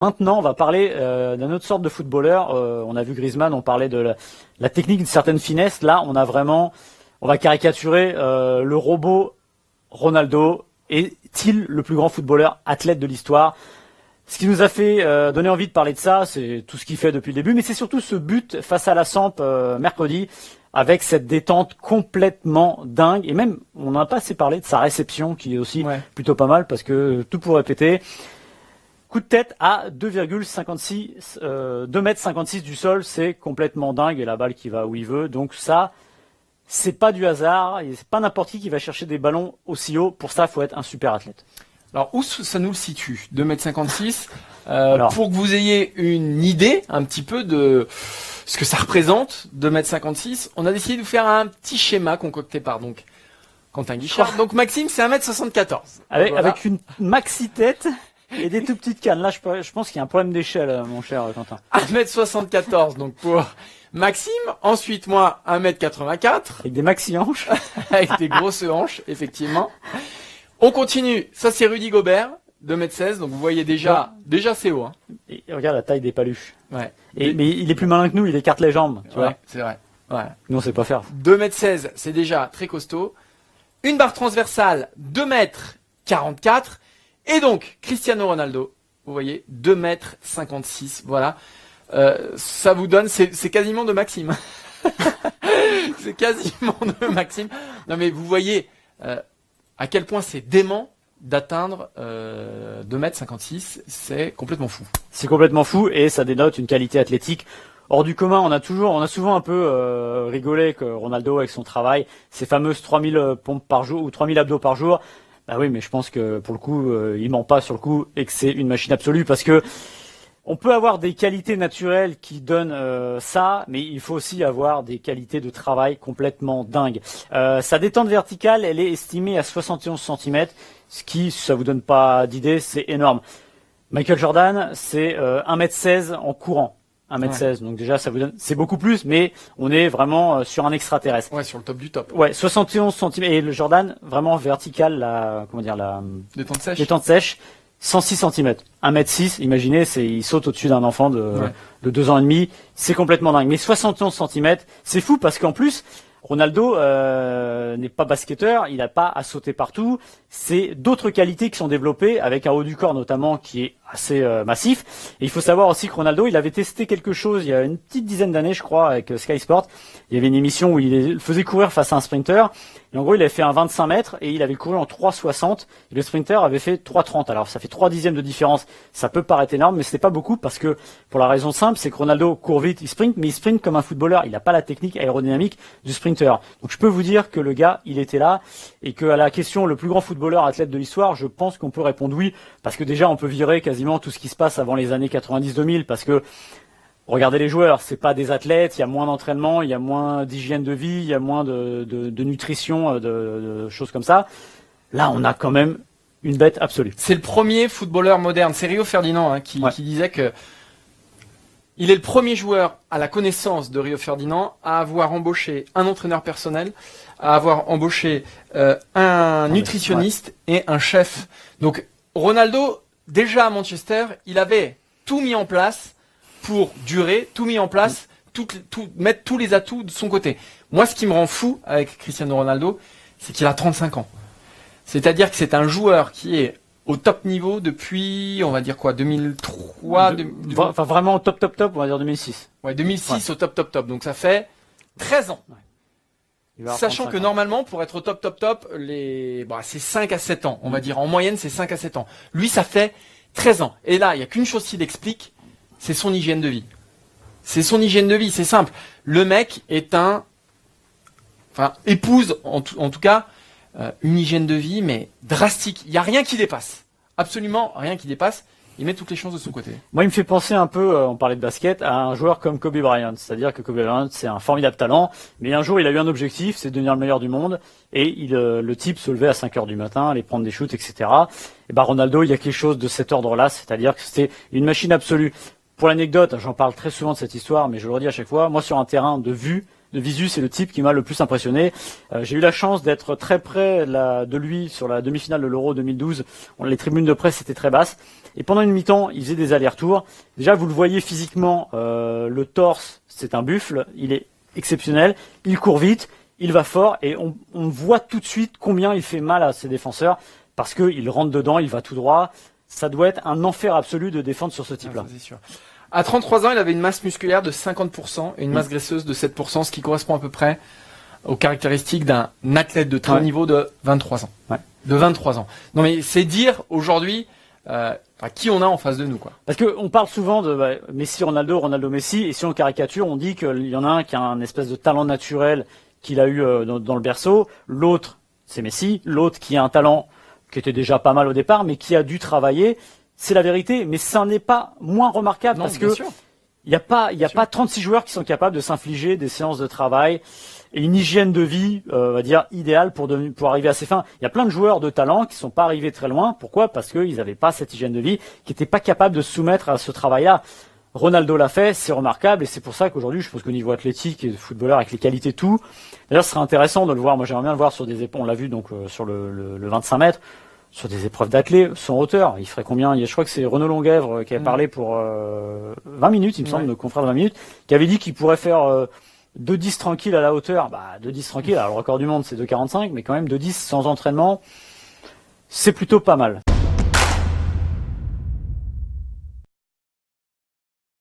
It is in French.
Maintenant, on va parler d'une autre sorte de footballeur. On a vu Griezmann, on parlait de la technique, d'une certaine finesse. Là, on va caricaturer le robot Ronaldo. Est-il le plus grand footballeur athlète de l'histoire? Ce qui nous a fait donner envie de parler de ça, c'est tout ce qu'il fait depuis le début, mais c'est surtout ce but face à la Samp mercredi, avec cette détente complètement dingue. Et même, on n'a pas assez parlé de sa réception, qui est aussi plutôt pas mal, parce que tout pour répéter. Coup de tête à 2,56, 2,56 m du sol, c'est complètement dingue, et la balle qui va où il veut. Donc ça, c'est pas du hasard, et c'est pas n'importe qui va chercher des ballons aussi haut. Pour ça, il faut être un super athlète. Alors, où ça nous le situe? 2,56 m. Pour que vous ayez une idée un petit peu de ce que ça représente, 2,56 m, on a décidé de vous faire un petit schéma concocté par donc Quentin Guichard. Donc Maxime, c'est 1,74 m. Avec une maxi-tête et des tout petites cannes. Là, je pense qu'il y a un problème d'échelle, mon cher Quentin. 1,74 m donc pour Maxime. Ensuite, moi, 1,84 m. Avec des maxi-hanches. Avec des grosses hanches, effectivement. On continue. Ça, c'est Rudy Gobert, 2,16 m. Donc, vous voyez déjà c'est haut. Hein. Et regarde la taille des paluches. Ouais. Mais il est plus malin que nous, il écarte les jambes. Tu vois. C'est vrai. Ouais. Nous, on sait pas faire. 2,16 m, c'est déjà très costaud. Une barre transversale, 2,44 m. Et donc, Cristiano Ronaldo, vous voyez, 2,56 m. Voilà. Ça vous donne, c'est quasiment de Maxime. C'est quasiment de Maxime. Non, mais vous voyez à quel point c'est dément d'atteindre 2,56 m. C'est complètement fou. C'est complètement fou, et ça dénote une qualité athlétique hors du commun. On a souvent un peu rigolé que Ronaldo, avec son travail, ses fameuses 3000 pompes par jour ou 3000 abdos par jour. Ah oui, mais je pense que pour le coup, il ment pas sur le coup, et que c'est une machine absolue, parce que on peut avoir des qualités naturelles qui donnent ça, mais il faut aussi avoir des qualités de travail complètement dingues. Sa détente verticale, elle est estimée à 71 cm, ce qui, si ça vous donne pas d'idée, c'est énorme. Michael Jordan, c'est 1,16 m en courant. 1,16 m, donc déjà ça vous donne, c'est beaucoup plus, mais on est vraiment sur un extraterrestre. Ouais, sur le top du top. Ouais, 71 cm, et le Jordan, vraiment vertical, la détente sèche, 106 cm. 1,6 m, imaginez, il saute au-dessus d'un enfant de 2 ans et demi, c'est complètement dingue. Mais 71 cm, c'est fou, parce qu'en plus, Ronaldo n'est pas basketteur, il n'a pas à sauter partout. C'est d'autres qualités qui sont développées, avec un haut du corps notamment qui est assez massif. Et il faut savoir aussi que Ronaldo, il avait testé quelque chose il y a une petite dizaine d'années, je crois, avec Sky Sport. Il y avait une émission où il faisait courir face à un sprinter. Et en gros, il avait fait un 25 mètres et il avait couru en 3,60. Et le sprinter avait fait 3,30. Alors, ça fait 3 dixièmes de différence. Ça peut paraître énorme, mais ce n'est pas beaucoup, parce que, pour la raison simple, c'est que Ronaldo court vite, il sprint, mais il sprint comme un footballeur. Il n'a pas la technique aérodynamique du sprinter. Donc, je peux vous dire que le gars, il était là, et qu'à la question, le plus grand footballeur athlète de l'histoire, je pense qu'on peut répondre oui, parce que déjà, on peut virer quasiment tout ce qui se passe avant les années 90-2000, parce que, regardez les joueurs, c'est pas des athlètes, il y a moins d'entraînement, il y a moins d'hygiène de vie, il y a moins de nutrition, de choses comme ça. Là, on a quand même une bête absolue. C'est le premier footballeur moderne. C'est Rio Ferdinand qui disait que il est le premier joueur à la connaissance de Rio Ferdinand à avoir embauché un entraîneur personnel, à avoir embauché un nutritionniste et un chef. Donc Ronaldo, déjà à Manchester, il avait tout mis en place pour durer, tout mis en place, mettre tous les atouts de son côté. Moi, ce qui me rend fou avec Cristiano Ronaldo, c'est qu'il a 35 ans. C'est-à-dire que c'est un joueur qui est au top niveau depuis, on va dire quoi, 2003 Enfin, vraiment au top, on va dire 2006. Ouais, 2006 au top. Donc ça fait 13 ans. Ouais. Sachant que normalement, pour être au top, c'est 5 à 7 ans. On va dire, en moyenne, c'est 5 à 7 ans. Lui, ça fait 13 ans. Et là, il n'y a qu'une chose qui l'explique, c'est son hygiène de vie. C'est son hygiène de vie, c'est simple. Le mec est épouse, en tout cas, une hygiène de vie, mais drastique. Il n'y a rien qui dépasse. Absolument rien qui dépasse. Il met toutes les chances de son côté. Moi, il me fait penser un peu, on parlait de basket, à un joueur comme Kobe Bryant. C'est-à-dire que Kobe Bryant, c'est un formidable talent, mais un jour, il a eu un objectif, c'est de devenir le meilleur du monde, et le type se levait à 5 heures du matin, aller prendre des shoots, etc. Et Ronaldo, il y a quelque chose de cet ordre-là, c'est-à-dire que c'était une machine absolue. Pour l'anecdote, j'en parle très souvent de cette histoire, mais je le redis à chaque fois, moi, sur un terrain de visu, c'est le type qui m'a le plus impressionné. J'ai eu la chance d'être très près de lui sur la demi-finale de l'Euro 2012. Les tribunes de presse étaient très basses. Et pendant une mi-temps, il faisait des allers-retours. Déjà, vous le voyez physiquement, le torse, c'est un buffle. Il est exceptionnel. Il court vite, il va fort, et on voit tout de suite combien il fait mal à ses défenseurs parce qu'il rentre dedans, il va tout droit. Ça doit être un enfer absolu de défendre sur ce type-là. C'est sûr. À 33 ans, il avait une masse musculaire de 50% et une masse graisseuse de 7%, ce qui correspond à peu près aux caractéristiques d'un athlète de très haut niveau de 23 ans. Ouais. De 23 ans. Non mais c'est dire aujourd'hui qui on a en face de nous, quoi. Parce que on parle souvent de Messi, Ronaldo, Ronaldo, Messi, et si on caricature, on dit qu'il y en a un qui a un espèce de talent naturel qu'il a eu dans le berceau, l'autre c'est Messi, l'autre qui a un talent qui était déjà pas mal au départ, mais qui a dû travailler. C'est la vérité, mais ça n'est pas moins remarquable parce que il y a pas 36 joueurs qui sont capables de s'infliger des séances de travail et une hygiène de vie, on va dire, idéale pour arriver à ses fins. Il y a plein de joueurs de talent qui sont pas arrivés très loin. Pourquoi? Parce qu'ils n'avaient pas cette hygiène de vie, qui n'étaient pas capables de se soumettre à ce travail-là. Ronaldo l'a fait, c'est remarquable, et c'est pour ça qu'aujourd'hui, je pense qu'au niveau athlétique et footballeur, avec les qualités tout, d'ailleurs, ce serait intéressant de le voir. Moi, j'aimerais bien le voir sur des épaules. On l'a vu donc sur le 25 mètres, sur des épreuves d'athlé, son hauteur. Il ferait combien? Je crois que c'est Renaud Longuèvre qui avait parlé pour 20 minutes, il me semble, nos confrères de 20 minutes, qui avait dit qu'il pourrait faire 2,10 tranquille à la hauteur. 2,10 tranquille. Alors le record du monde, c'est 2,45, mais quand même 2,10 sans entraînement, c'est plutôt pas mal.